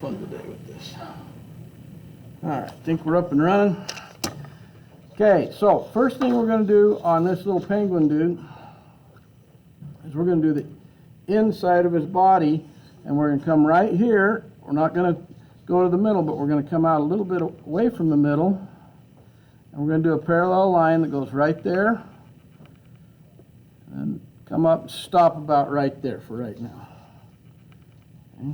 fun today with this. All right, I think we're up and running. Okay, so first thing we're going to do on this little penguin dude is we're going to do the inside of his body, and we're going to come right here. We're not going to go to the middle, but we're going to come out a little bit away from the middle, and we're going to do a parallel line that goes right there and come up and stop about right there for right now. Okay.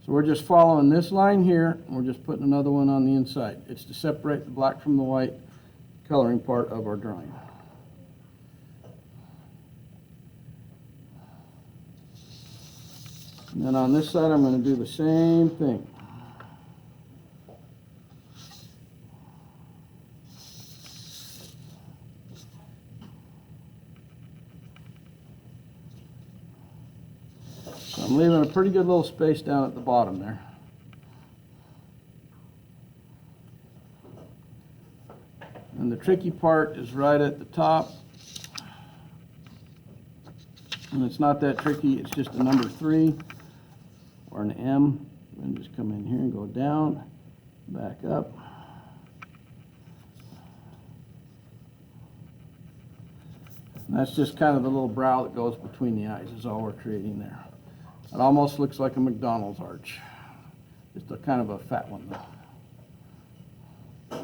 So we're just following this line here, and we're just putting another one on the inside. It's to separate the black from the white coloring part of our drawing. And then on this side, I'm going to do the same thing. So I'm leaving a pretty good little space down at the bottom there. And the tricky part is right at the top. And it's not that tricky, it's just a number 3 or an M. And just come in here and go down, back up. And that's just kind of the little brow that goes between the eyes is all we're creating there. It almost looks like a McDonald's arch. Just a kind of a fat one though.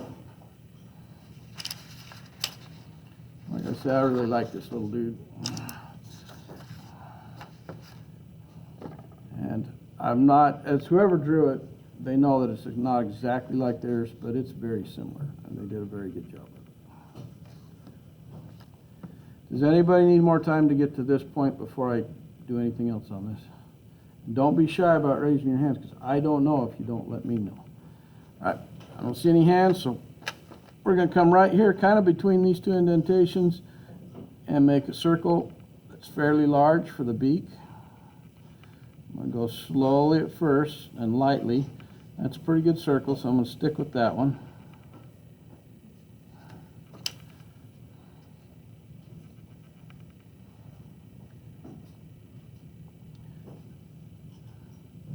Like I said, I really like this little dude. And I'm not, as whoever drew it, they know that it's not exactly like theirs, but it's very similar, and they did a very good job of it. Does anybody need more time to get to this point before I do anything else on this? And don't be shy about raising your hands, because I don't know if you don't let me know. All right, I don't see any hands, so we're going to come right here, kind of between these two indentations, and make a circle that's fairly large for the beak. I'm going to go slowly at first and lightly. That's a pretty good circle, so I'm going to stick with that one.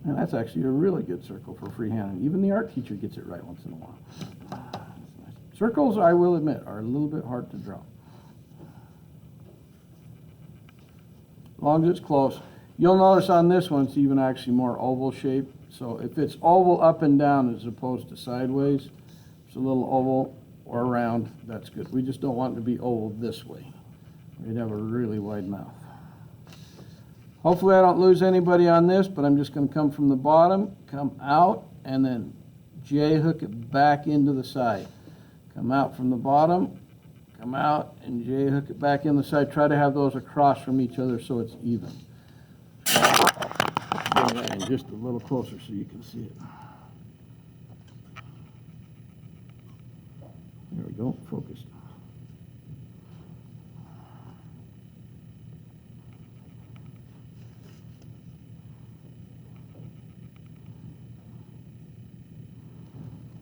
And that's actually a really good circle for freehand. Even the art teacher gets it right once in a while. Circles, I will admit, are a little bit hard to draw. As long as it's close. You'll notice on this one it's even actually more oval shape. So if it's oval up and down as opposed to sideways, it's a little oval or round, that's good. We just don't want it to be oval this way. We'd have a really wide mouth. Hopefully I don't lose anybody on this, but I'm just going to come from the bottom, come out, and then J hook it back into the side. Come out from the bottom, come out, and J hook it back in the side. Try to have those across from each other so it's even. Bring that in just a little closer so you can see it. There we go, focused.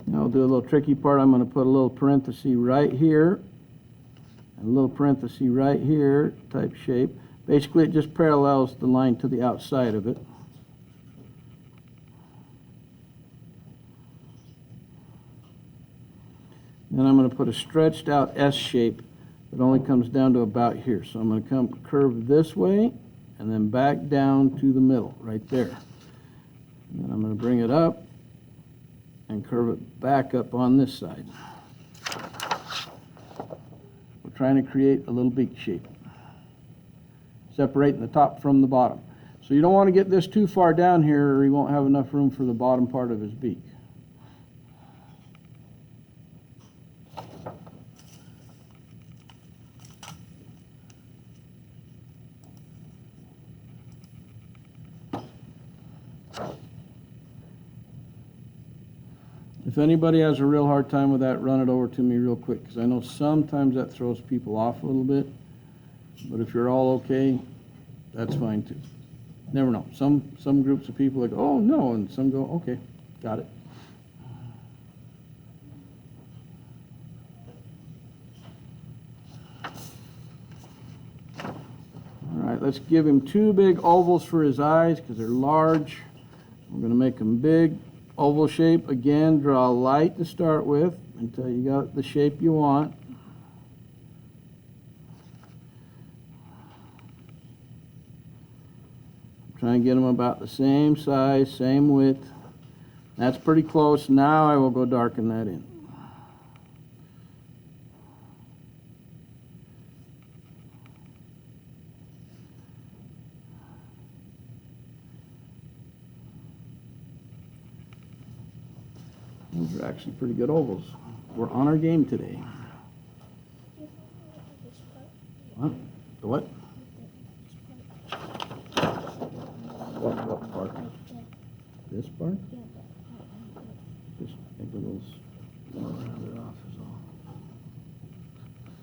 Now I'll do a little tricky part. I'm going to put a little parenthesis right here and a little parenthesis right here type shape. Basically it just parallels the line to the outside of it. Then I'm going to put a stretched out S shape that only comes down to about here. So I'm going to come curve this way and then back down to the middle right there. And then I'm going to bring it up and curve it back up on this side. We're trying to create a little beak shape, separating the top from the bottom. So you don't want to get this too far down here or he won't have enough room for the bottom part of his beak. If anybody has a real hard time with that, run it over to me real quick, because I know sometimes that throws people off a little bit. But if you're all okay, that's fine too. Never know. Some groups of people go, oh no, and some go, okay, got it. All right, let's give him 2 big ovals for his eyes because they're large. We're going to make them big, oval shape. Again, draw light to start with until you got the shape you want. Try and get them about the same size, same width. That's pretty close. Now I will go darken that in. Those are actually pretty good ovals. We're on our game today. What? The what? What part? This part? Just make a little round it off is all.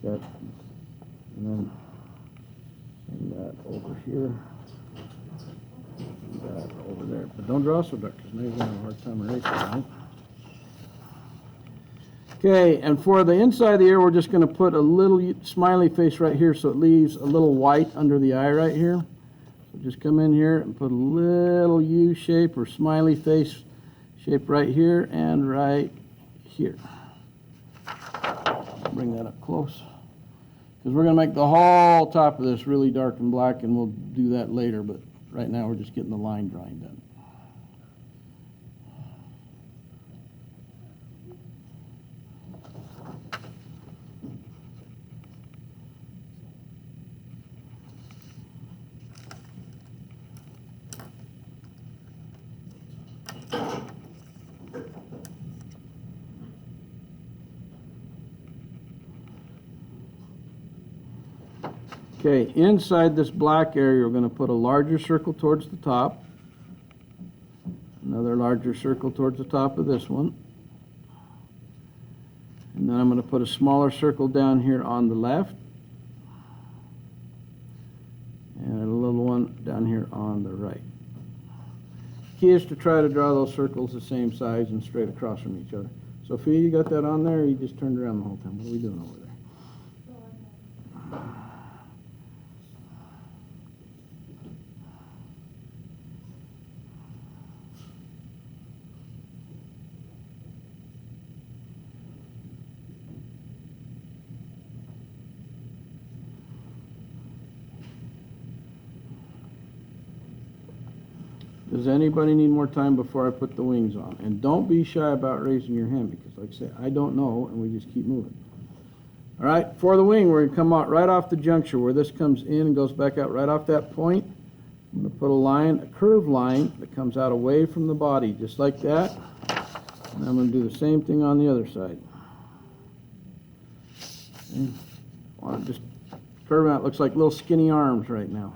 That, and then bring that over here. And that over there. But don't draw so dark, because now you're going to have a hard time erasing, right? Okay, and for the inside of the ear, we're just going to put a little smiley face right here so it leaves a little white under the eye right here. So just come in here and put a little U shape or smiley face shape right here and right here. Bring that up close. Because we're going to make the whole top of this really dark and black, and we'll do that later, but right now we're just getting the line drawing done. Okay, inside this black area, we're going to put a larger circle towards the top, another larger circle towards the top of this one, and then I'm going to put a smaller circle down here on the left, and a little one down here on the right. Key is to try to draw those circles the same size and straight across from each other. Sophia, you got that on there, or you just turned around the whole time? What are we doing over there? Does anybody need more time before I put the wings on? And don't be shy about raising your hand, because like I say, I don't know, and we just keep moving. All right, for the wing, we're going to come out right off the juncture where this comes in and goes back out right off that point. I'm going to put a line, a curved line that comes out away from the body, just like that. And I'm going to do the same thing on the other side. Okay. Want to just curve out. Looks like little skinny arms right now.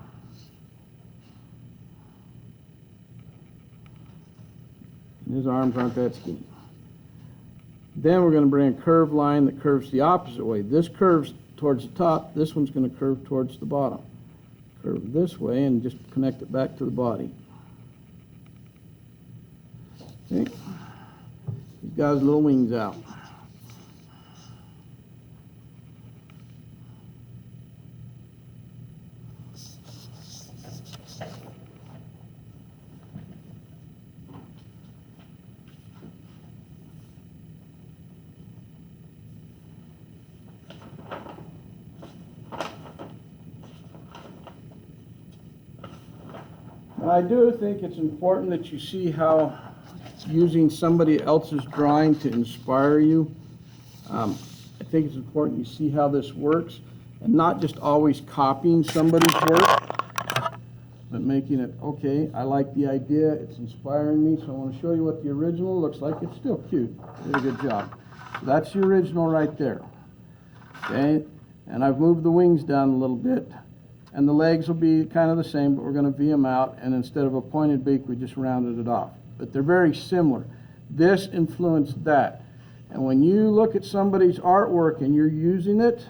And his arms aren't that skinny. Then we're going to bring a curved line that curves the opposite way. This curves towards the top. This one's going to curve towards the bottom. Curve this way and just connect it back to the body. Okay. He's got his little wings out. I do think it's important that you see how using somebody else's drawing to inspire you. I think it's important you see how this works, and not just always copying somebody's work, but making it, okay, I like the idea, it's inspiring me, so I want to show you what the original looks like. It's still cute. Did a good job. So that's the original right there. Okay, and I've moved the wings down a little bit. And the legs will be kind of the same, but we're going to V them out, and instead of a pointed beak, we just rounded it off. But they're very similar. This influenced that. And when you look at somebody's artwork and you're using it,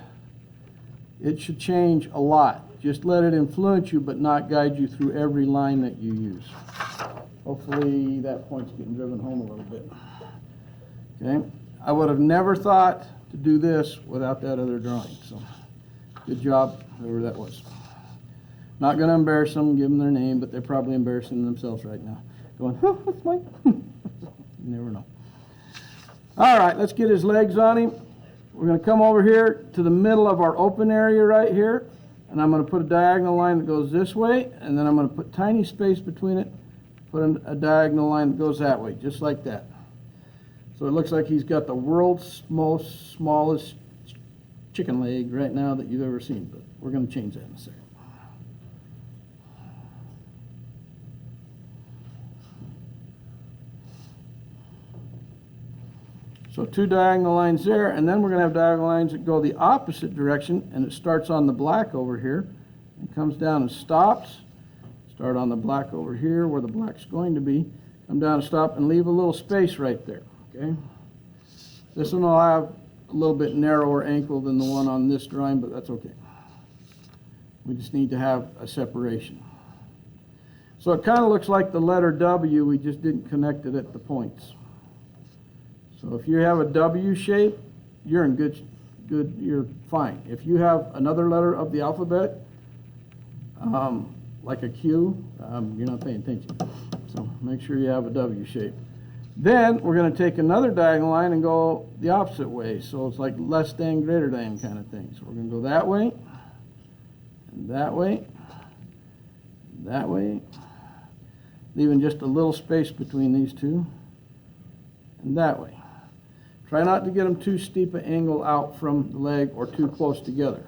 it should change a lot. Just let it influence you, but not guide you through every line that you use. Hopefully that point's getting driven home a little bit. Okay? I would have never thought to do this without that other drawing. So good job, whoever that was. Not going to embarrass them, give them their name, but they're probably embarrassing themselves right now. going, that's mine. You never know. All right, let's get his legs on him. We're going to come over here to the middle of our open area right here, and I'm going to put a diagonal line that goes this way, and then I'm going to put tiny space between it, put a diagonal line that goes that way, just like that. So it looks like he's got the world's smallest chicken leg right now that you've ever seen, but we're going to change that in a second. So 2 diagonal lines there, and then we're going to have diagonal lines that go the opposite direction, and it starts on the black over here and comes down and stops. Start on the black over here where the black's going to be. Come down and stop and leave a little space right there. Okay. This one will have a little bit narrower ankle than the one on this drawing, but that's okay. We just need to have a separation. So it kind of looks like the letter W, we just didn't connect it at the points. So if you have a W shape, you're in good, you're fine. If you have another letter of the alphabet, like a Q, you're not paying attention. So make sure you have a W shape. Then we're going to take another diagonal line and go the opposite way. So it's like less than, greater than kind of thing. So we're going to go that way, and that way, that way, leaving just a little space between these two, and that way. Try not to get them too steep an angle out from the leg or too close together.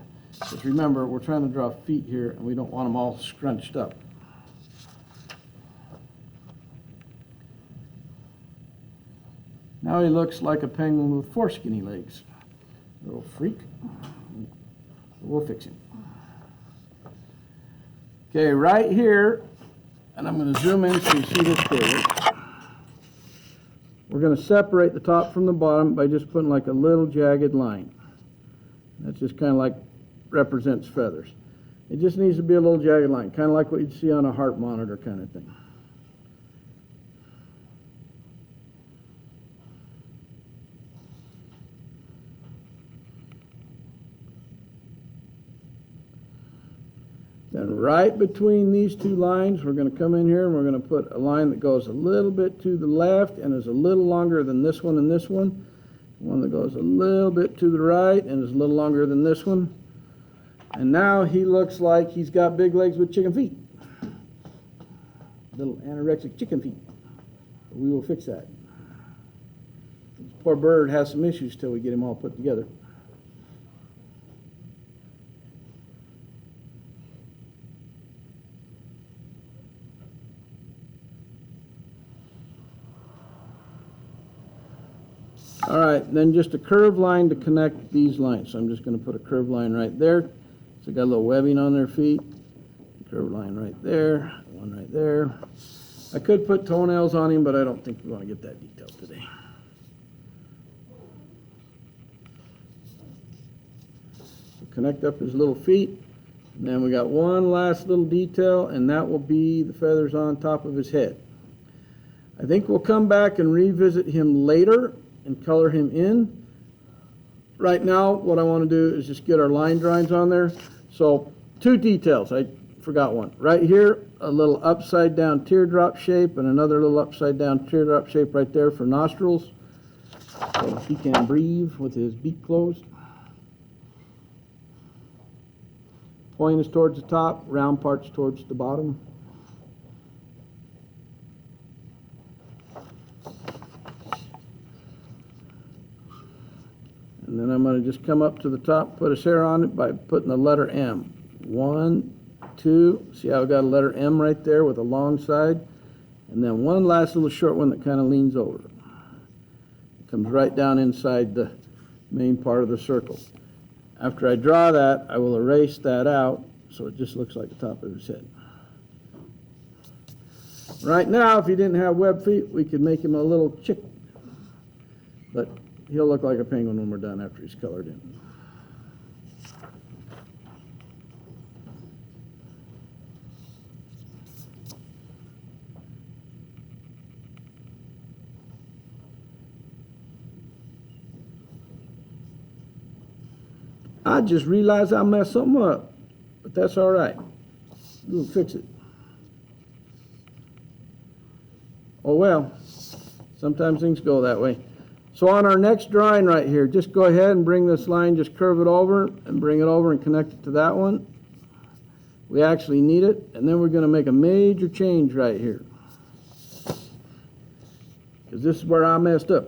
Just remember, we're trying to draw feet here, and we don't want them all scrunched up. Now he looks like a penguin with 4 skinny legs. Little freak. We'll fix him. Okay, right here, and I'm going to zoom in so you see this clearly. We're going to separate the top from the bottom by just putting like a little jagged line. That's just kind of like represents feathers. It just needs to be a little jagged line, kind of like what you'd see on a heart monitor kind of thing. Then right between these 2 lines, we're going to come in here and we're going to put a line that goes a little bit to the left and is a little longer than this one and this one. One that goes a little bit to the right and is a little longer than this one. And now he looks like he's got big legs with chicken feet. Little anorexic chicken feet. We will fix that. This poor bird has some issues till we get him all put together. All right, then just a curved line to connect these lines. So I'm just going to put a curved line right there. So got a little webbing on their feet. Curved line right there, one right there. I could put toenails on him, but I don't think we want to get that detailed today. So connect up his little feet. And then we got one last little detail, and that will be the feathers on top of his head. I think we'll come back and revisit him later and color him in. Right now, what I want to do is just get our line drawings on there. So 2 details, I forgot one. Right here, a little upside down teardrop shape and another little upside down teardrop shape right there for nostrils. So he can breathe with his beak closed. Point is towards the top, round parts towards the bottom. And then I'm going to just come up to the top, put his hair on it by putting the letter M. 1, 2, see how I've got a letter M right there with a long side? And then one last little short one that kind of leans over. It comes right down inside the main part of the circle. After I draw that, I will erase that out so it just looks like the top of his head. Right now, if he didn't have web feet, we could make him a little chick. But he'll look like a penguin when we're done after he's colored in. I just realized I messed something up, but that's all right. We'll fix it. Oh well, sometimes things go that way. So on our next drawing right here, just go ahead and bring this line, just curve it over and bring it over and connect it to that one. We actually need it, and then we're going to make a major change right here. Because this is where I messed up.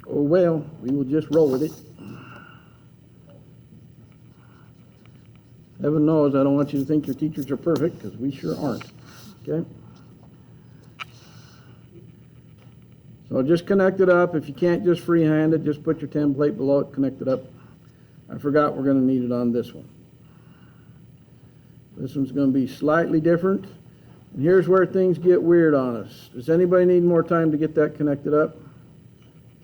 Oh well, we will just roll with it. Heaven knows I don't want you to think your teachers are perfect, because we sure aren't. Okay? So just connect it up. If you can't just freehand it, just put your template below it, connect it up. I forgot we're going to need it on this one. This one's going to be slightly different. And here's where things get weird on us. Does anybody need more time to get that connected up?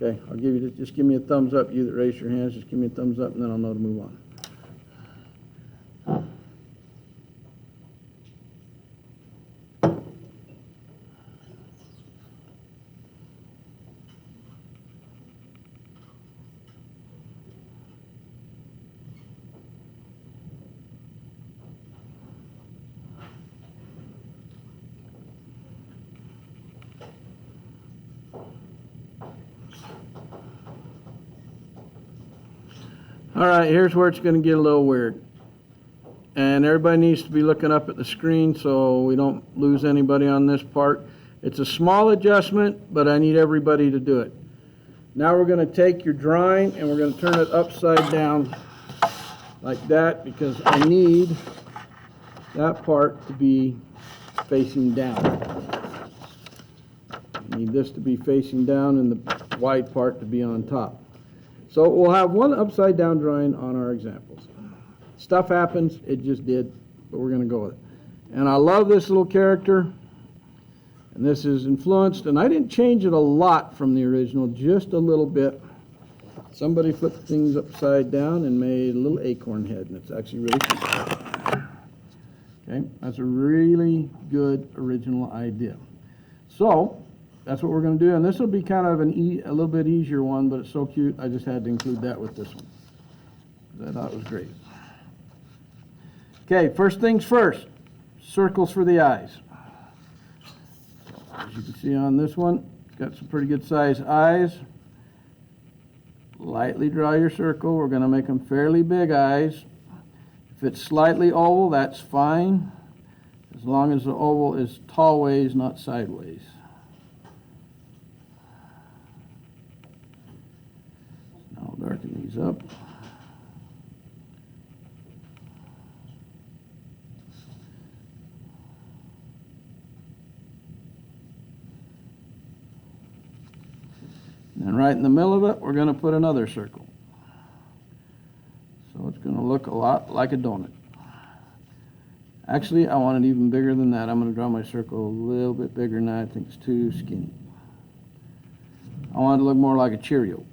Okay, I'll give you, just give me a thumbs up. You that raise your hands, just give me a thumbs up, and then I'll know to move on. All right, here's where it's going to get a little weird. And everybody needs to be looking up at the screen so we don't lose anybody on this part. It's a small adjustment, but I need everybody to do it. Now we're going to take your drawing and we're going to turn it upside down like that, because I need that part to be facing down. I need this to be facing down and the wide part to be on top. So we'll have one upside down drawing on our examples. Stuff happens, it just did, but we're going to go with it. And I love this little character, and this is influenced, and I didn't change it a lot from the original, just a little bit. Somebody flipped things upside down and made a little acorn head, and it's actually really cool. Okay, that's a really good original idea. So that's what we're going to do, and this will be kind of a little bit easier one, but it's so cute, I just had to include that with this one. I thought it was great. Okay, first things first, circles for the eyes. As you can see on this one, it's got some pretty good size eyes. Lightly draw your circle. We're going to make them fairly big eyes. If it's slightly oval, that's fine, as long as the oval is tall ways, not sideways. I'll darken these up. And right in the middle of it, we're going to put another circle. So it's going to look a lot like a donut. Actually, I want it even bigger than that. I'm going to draw my circle a little bit bigger now. I think it's too skinny. I want it to look more like a Cheerio.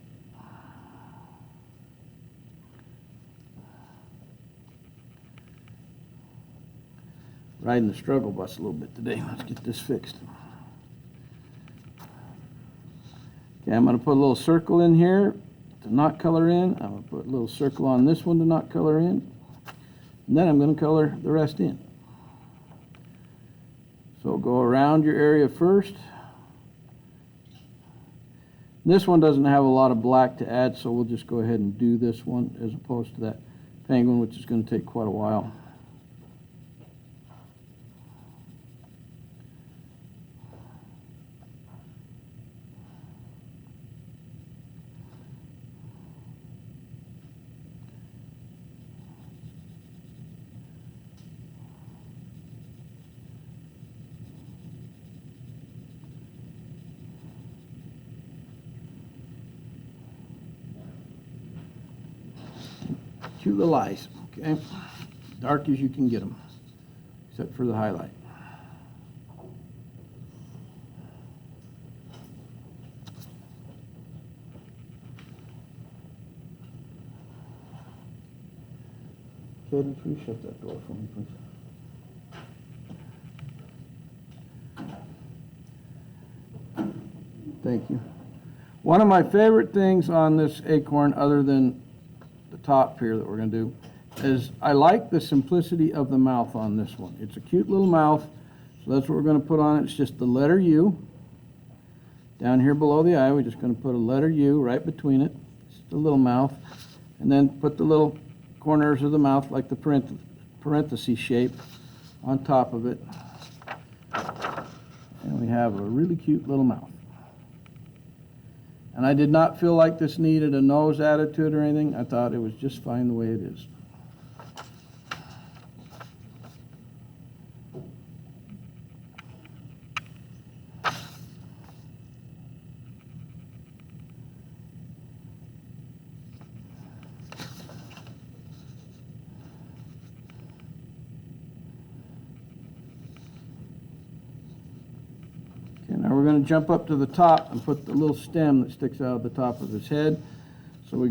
Riding the struggle bus a little bit today. Let's get this fixed. Okay, I'm going to put a little circle in here to not color in. I'm going to put a little circle on this one to not color in. And then I'm going to color the rest in. So go around your area first. This one doesn't have a lot of black to add, so we'll just go ahead and do this one as opposed to that penguin, which is going to take quite a while. Cute little eyes, okay? Dark as you can get them, except for the highlight. Katie, please shut that door for me, please. Thank you. One of my favorite things on this acorn, other than the top here that we're going to do, is I like the simplicity of the mouth on this one. It's a cute little mouth, so that's what we're going to put on it. It's just the letter U. Down here below the eye, we're just going to put a letter U right between it, just a little mouth, and then put the little corners of the mouth like the parenthesis shape on top of it. And we have a really cute little mouth. And I did not feel like this needed a nose added to it or anything. I thought it was just fine the way it is. Now we're going to jump up to the top and put the little stem that sticks out of the top of his head. So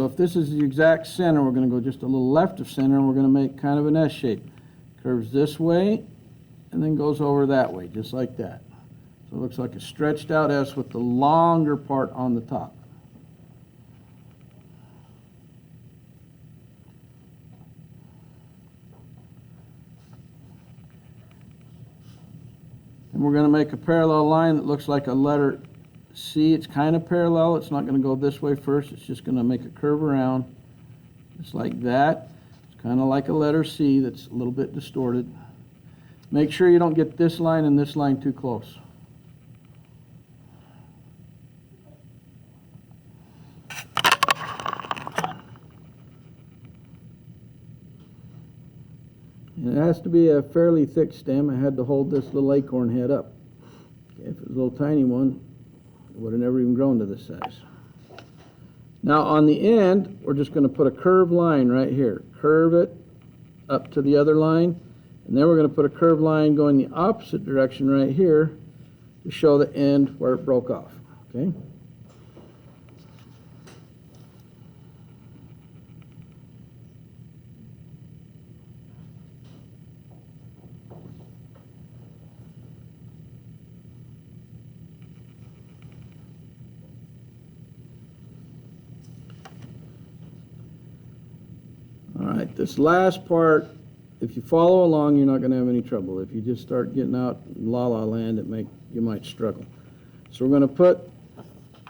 if this is the exact center, we're going to go just a little left of center, and we're going to make kind of an S shape. Curves this way and then goes over that way, just like that. So it looks like a stretched out S with the longer part on the top. And we're going to make a parallel line that looks like a letter C. It's kind of parallel. It's not going to go this way first. It's just going to make a curve around, just like that. It's kind of like a letter C that's a little bit distorted. Make sure you don't get this line and this line too close. And it has to be a fairly thick stem. I had to hold this little acorn head up. Okay, if it was a little tiny one, it would have never even grown to this size. Now on the end, we're just going to put a curved line right here. Curve it up to the other line. And then we're going to put a curved line going the opposite direction right here to show the end where it broke off. Okay? Alright, this last part, if you follow along, you're not going to have any trouble. If you just start getting out in la-la land, you might struggle. So we're going to put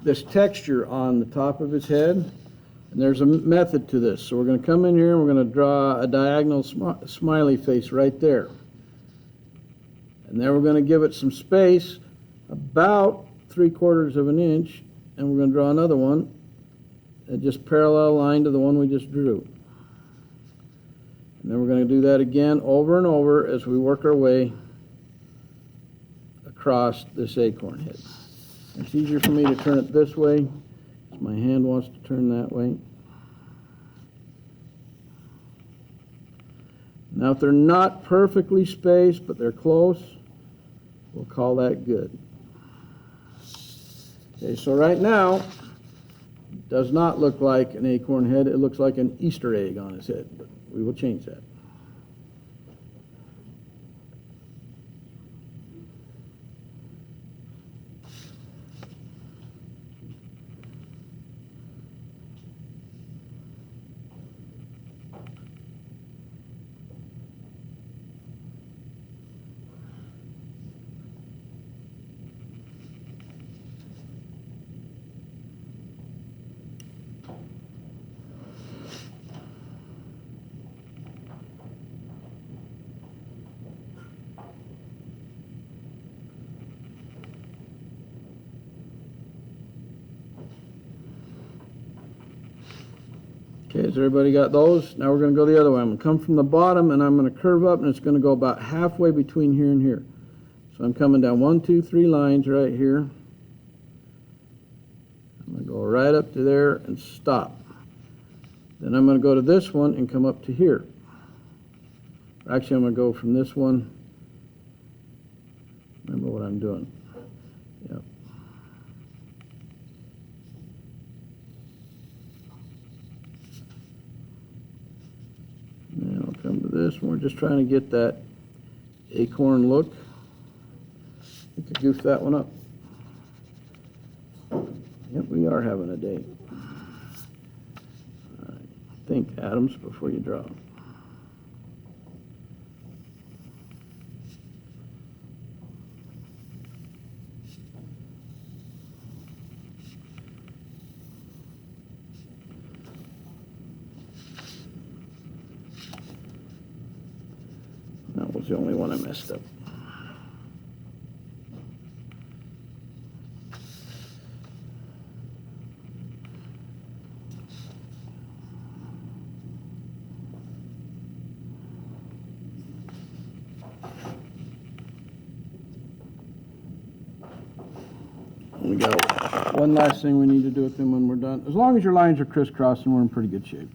this texture on the top of his head, and there's a method to this. So we're going to come in here and we're going to draw a diagonal smiley face right there. And then we're going to give it some space, about 3/4 of an inch, and we're going to draw another one, a just parallel line to the one we just drew. And then we're going to do that again over and over as we work our way across this acorn head. It's easier for me to turn it this way, because my hand wants to turn that way. Now if they're not perfectly spaced, but they're close, we'll call that good. Okay, so right now, it does not look like an acorn head. It looks like an Easter egg on his head. But we will change that. Okay, has everybody got those? Now we're going to go the other way. I'm going to come from the bottom and I'm going to curve up, and it's going to go about halfway between here and here. So I'm coming down 1, 2, 3 lines right here. I'm going to go right up to there and stop. Then I'm going to go to this one and come up to here. Actually, I'm going to go from this one. Remember what I'm doing. Yep. Now I'll come to this one. We're just trying to get that acorn look. I could goof that one up. Yep, we are having a day. All right. Think, Adams, before you draw. messed up. We got one last thing we need to do with them when we're done. As long as your lines are crisscrossing, we're in pretty good shape.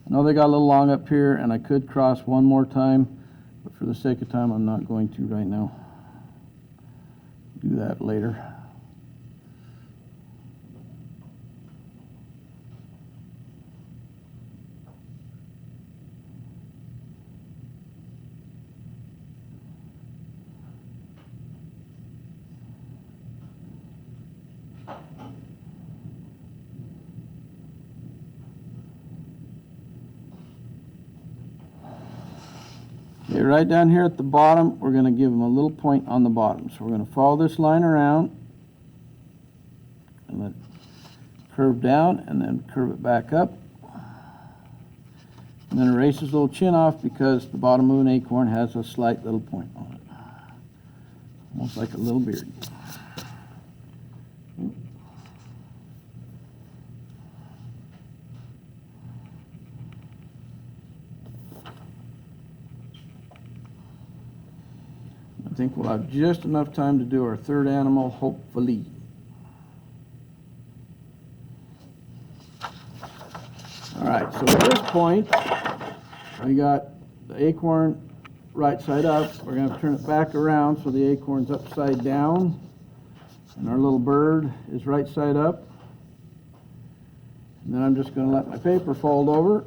I know they got a little long up here, and I could cross one more time, but for the sake of time, I'm not going to right now. Do that later. Okay, right down here at the bottom, we're going to give them a little point on the bottom. So we're going to follow this line around and let it curve down and then curve it back up. And then erase his little chin off because the bottom of an acorn has a slight little point on it. Almost like a little beard. I think we'll have just enough time to do our third animal, hopefully. All right, so at this point, we got the acorn right side up. We're going to turn it back around so the acorn's upside down, and our little bird is right side up. And then I'm just going to let my paper fold over,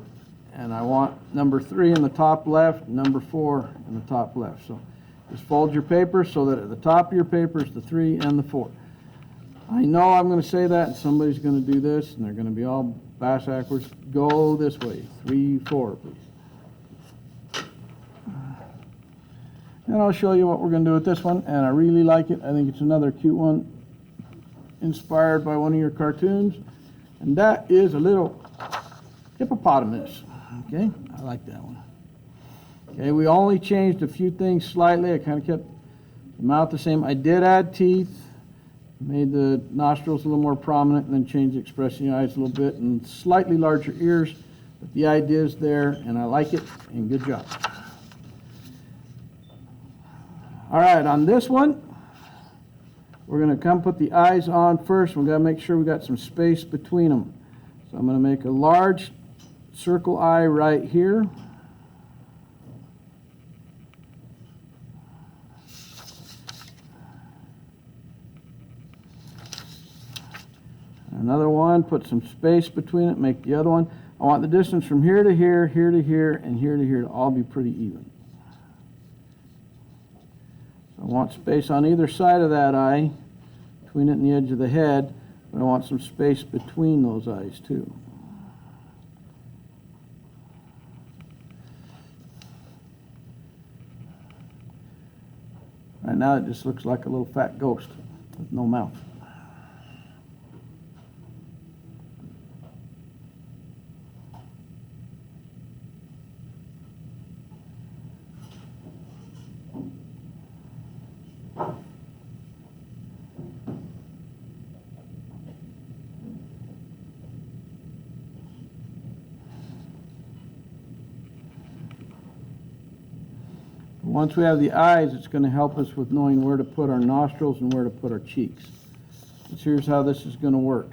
and I want number 3 in the top left, number 4 in the top left. So just fold your paper so that at the top of your paper is the 3 and the 4. I know I'm going to say that, and somebody's going to do this, and they're going to be all bass backwards. Go this way. 3, 4, please. And I'll show you what we're going to do with this one, and I really like it. I think it's another cute one, inspired by one of your cartoons, and that is a little hippopotamus. Okay, I like that one. Okay, we only changed a few things slightly. I kind of kept the mouth the same. I did add teeth, made the nostrils a little more prominent, and then changed the expression of the eyes a little bit, and slightly larger ears. But the idea is there, and I like it, and good job. All right, on this one, we're going to come put the eyes on first. We've got to make sure we got some space between them. So I'm going to make a large circle eye right here. Another one, put some space between it, make the other one. I want the distance from here to here, here to here, and here to here to all be pretty even. So I want space on either side of that eye, between it and the edge of the head, but I want some space between those eyes too. Right now it just looks like a little fat ghost with no mouth. Once we have the eyes, it's going to help us with knowing where to put our nostrils and where to put our cheeks. So here's how this is going to work.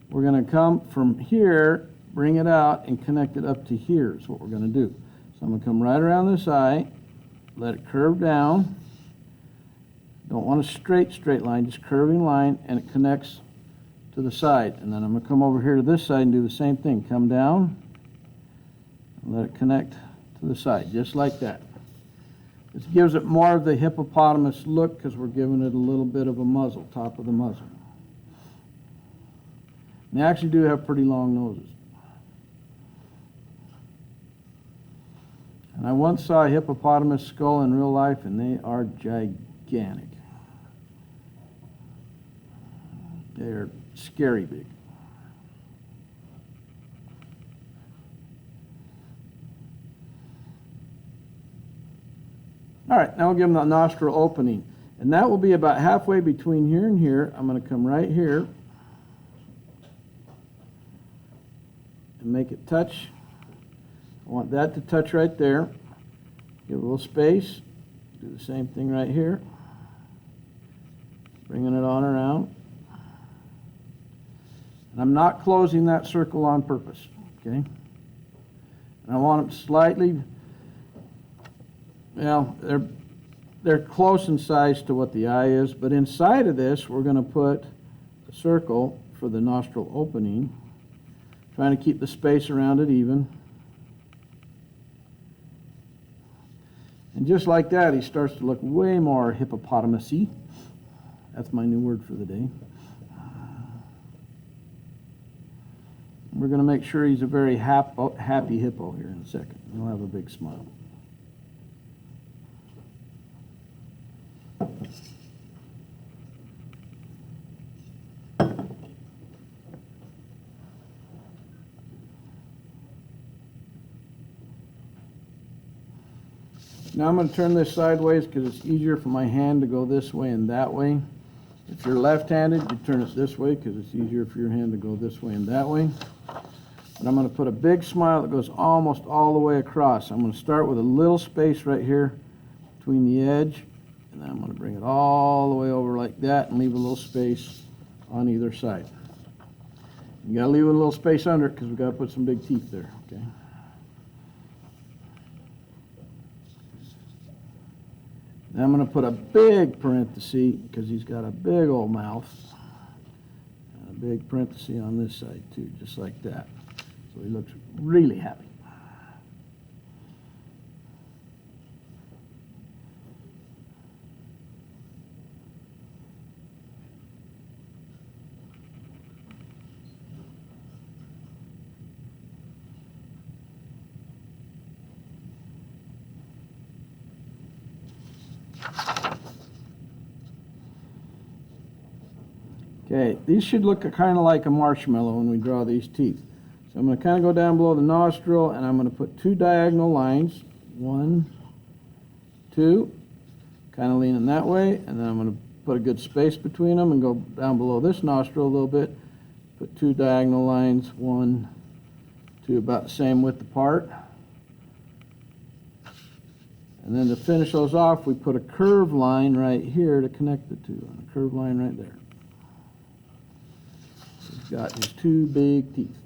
We're going to come from here, bring it out, and connect it up to here is what we're going to do. So I'm going to come right around this eye, let it curve down. Don't want a straight line, just curving line, and it connects to the side. And then I'm going to come over here to this side and do the same thing. Come down, and let it connect to the side, just like that. This gives it more of the hippopotamus look because we're giving it a little bit of a muzzle, top of the muzzle. And they actually do have pretty long noses. And I once saw a hippopotamus skull in real life, and they are gigantic. They're scary big. All right, now we'll give him the nostril opening. And that will be about halfway between here and here. I'm going to come right here and make it touch. I want that to touch right there. Give a little space. Do the same thing right here. Bringing it on around. And I'm not closing that circle on purpose, okay? And I want them slightly, well, they're close in size to what the eye is, but inside of this, we're going to put a circle for the nostril opening, trying to keep the space around it even. And just like that, he starts to look way more hippopotamus-y. That's my new word for the day. We're going to make sure he's a very happy hippo here in a second. He'll have a big smile. Now I'm going to turn this sideways because it's easier for my hand to go this way and that way. If you're left-handed, you turn it this way because it's easier for your hand to go this way and that way. And I'm going to put a big smile that goes almost all the way across. I'm going to start with a little space right here between the edge, and then I'm going to bring it all the way over like that and leave a little space on either side. You got to leave a little space under it because we've got to put some big teeth there, okay? Then I'm going to put a big parenthesis because he's got a big old mouth. And a big parenthesis on this side too, just like that. So he looks really happy. Okay, these should look kind of like a marshmallow when we draw these teeth. So I'm going to kind of go down below the nostril, and I'm going to put two diagonal lines. 1, 2, kind of leaning that way, and then I'm going to put a good space between them and go down below this nostril a little bit. Put two diagonal lines, 1, 2, about the same width apart. And then to finish those off, we put a curved line right here to connect the two, and a curved line right there. He's got his two big teeth.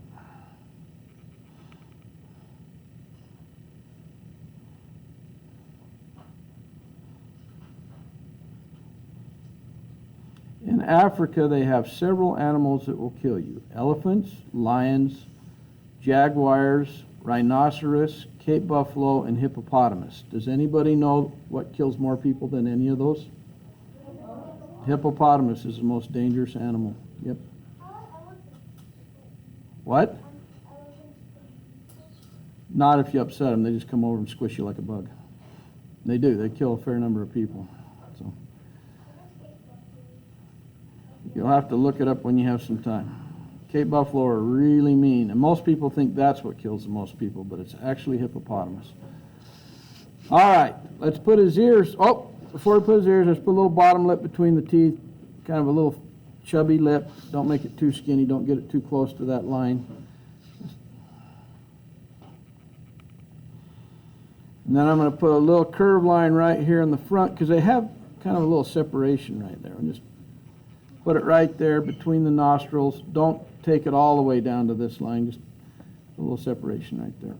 In Africa, they have several animals that will kill you. Elephants, lions, jaguars, rhinoceros, Cape buffalo, and hippopotamus. Does anybody know what kills more people than any of those? Hippopotamus is the most dangerous animal. Yep. What? Not if you upset them. They just come over and squish you like a bug. They do. They kill a fair number of people. So you'll have to look it up when you have some time. Cape buffalo are really mean, and most people think that's what kills the most people, but it's actually hippopotamus. All right, let's put his ears. Oh, before we put his ears, let's put a little bottom lip between the teeth, kind of a little chubby lip. Don't make it too skinny. Don't get it too close to that line. And then I'm going to put a little curved line right here in the front because they have kind of a little separation right there. And just put it right there between the nostrils. Don't take it all the way down to this line. Just a little separation right there.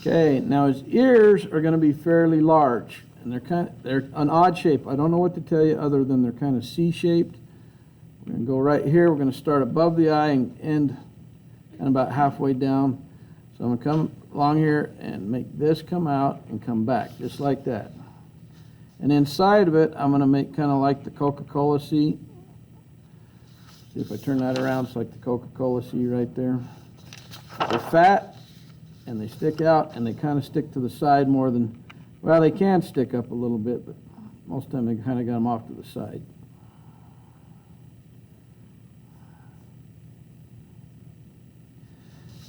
Okay, now his ears are going to be fairly large, and they're an odd shape. I don't know what to tell you other than they're kind of C-shaped. We're going to go right here. We're going to start above the eye and end kind of about halfway down. So I'm going to come along here and make this come out and come back, just like that. And inside of it, I'm going to make kind of like the Coca-Cola C. See if I turn that around, it's like the Coca-Cola C right there. They're fat. and they stick out, and they kind of stick to the side more than, well, they can stick up a little bit, but most of the time they kind of got them off to the side.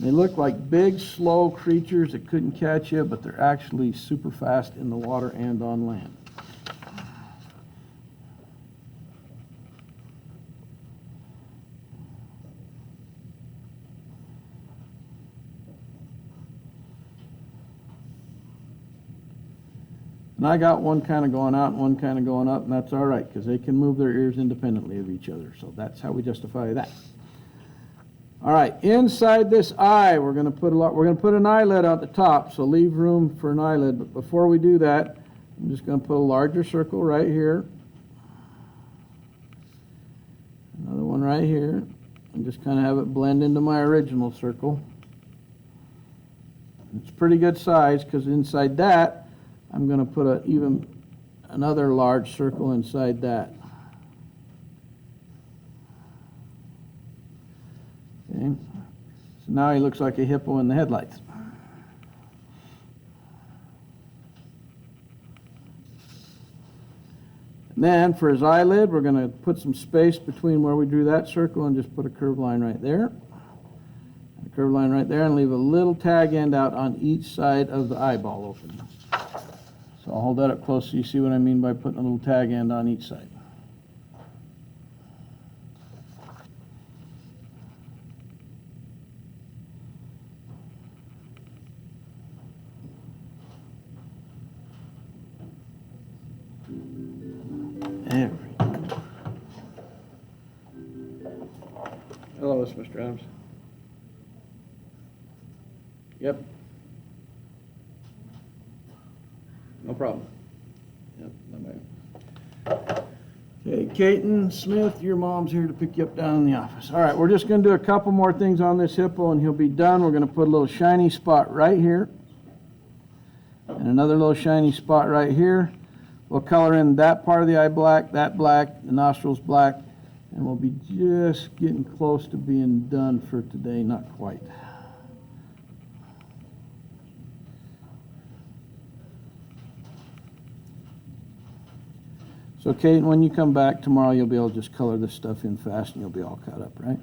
They look like big, slow creatures that couldn't catch you, but they're actually super fast in the water and on land. And I got one kind of going out and one kind of going up, and that's all right, because they can move their ears independently of each other. So that's how we justify that. All right, inside this eye, we're going to put an eyelid at the top, so leave room for an eyelid. But before we do that, I'm just going to put a larger circle right here. Another one right here. And just kind of have it blend into my original circle. It's pretty good size, because inside that, I'm going to put another large circle inside that. Okay. So now he looks like a hippo in the headlights. And then for his eyelid, we're going to put some space between where we drew that circle and just put a curved line right there. A curved line right there, and leave a little tag end out on each side of the eyeball opening. So I'll hold that up close so you see what I mean by putting a little tag end on each side. There we go. Hello, Mr. Adams. Yep. No problem. Yep, no matter. Okay, Caton Smith, your mom's here to pick you up down in the office. All right, we're just going to do a couple more things on this hippo, and he'll be done. We're going to put a little shiny spot right here, and another little shiny spot right here. We'll color in that part of the eye black, that black, the nostrils black, and we'll be just getting close to being done for today, not quite. So, Kate, when you come back tomorrow, you'll be able to just color this stuff in fast, and you'll be all caught up, right?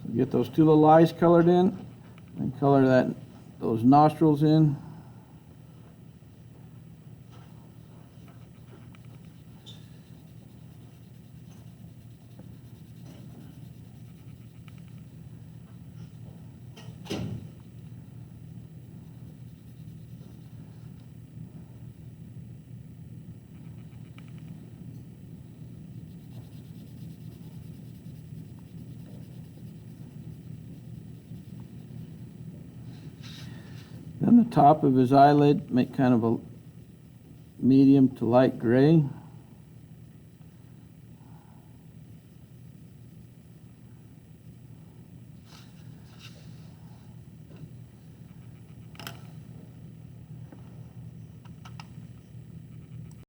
So get those two little eyes colored in, and color those nostrils in. Then the top of his eyelid, make kind of a medium to light gray.